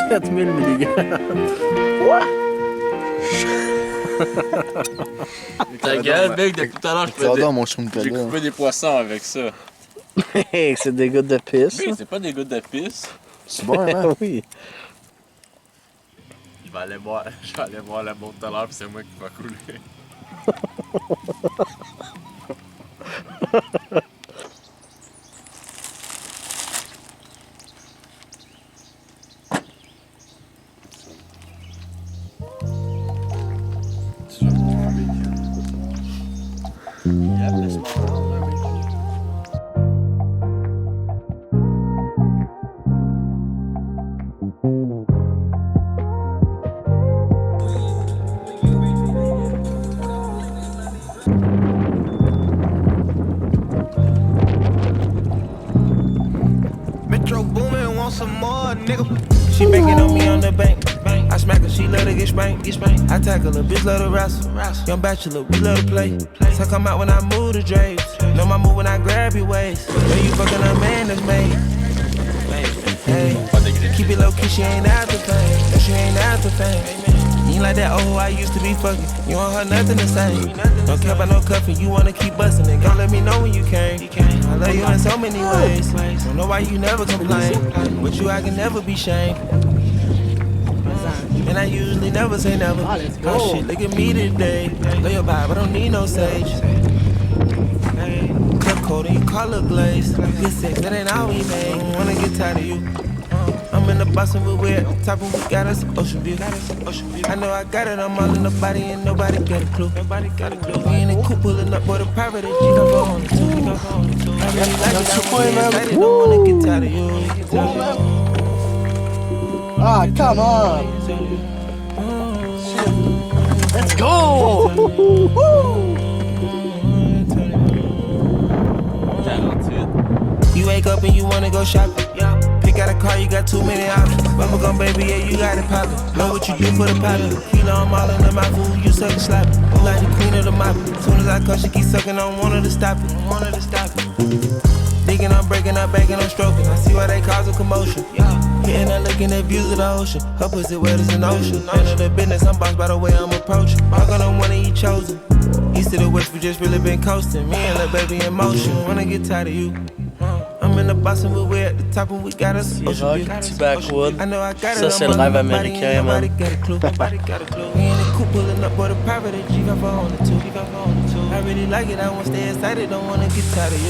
4000 mg. Quoi? Ta gueule, mec, depuis tout à l'heure, j'ai coupé des poissons avec ça. C'est des gouttes de pisse. Oui, c'est pas des gouttes de pisse. C'est bon, hein? Oui. Je vais aller voir la botte tout à l'heure, puis c'est moi qui va couler. Metro boomin', want some more, nigga. She banking on me on the bank. I smack her, she love to get spanked. I tackle her, bitch love to wrestle. Young bachelor, we love to play. So come out when I move the drapes. Know my move when I grab your waist. Know you fucking a man that's made. Hey, keep it low key, she ain't out the fame. No, she ain't out the fame. You ain't like that old I used to be fucking. You want her nothing the same. Don't care about no cuffing, you wanna keep busting it. Don't let me know when you came. I love you in so many ways. Don't know why you never complain. With you I can never be shamed. And I usually never say never. Oh shit, look at me today. Lay your vibe, I don't need no sage. Hey, club coat and you call her glaze. Get sick, that ain't all we made. Wanna get tired of you. I'm in the bus and we're at the top and we got us ocean view. I know I got it, I'm all in the body and nobody got a clue. We in the coupe pulling up, boy, the private G gon' go on the two. I really like it, I'm really excited, don't wanna get tired of you. Ah, come on! Let's go! You wake up and you wanna go shopping. Pick out a car, you got too many options. Bubblegum baby, yeah, you got it poppin'. Know what you do for the poppin'. Kilo, I'm all in my food, you suckin' sloppy. You like the queen of the mop. Soon as I come, she keep sucking, I don't want her to stop it. Digging, I'm breaking, I'm baking, I'm stroking. I see why they cause a commotion. Hitting and looking at views of the ocean. Her pussy wet as an ocean. None of the business, I'm bossed by the way I'm approaching. I'm gonna one of you chosen. East to the west, we just really been coasting. Me and little baby in motion. Wanna get tired of you. I'm in the bus and we're at the top and we got us ocean view. Petit backwood. I know I got it. Ça, c'est le rêve américain, man. We in the coupe pulling up, boy, the private G got on the two. I really like it, I wanna stay excited, don't wanna get tired of you.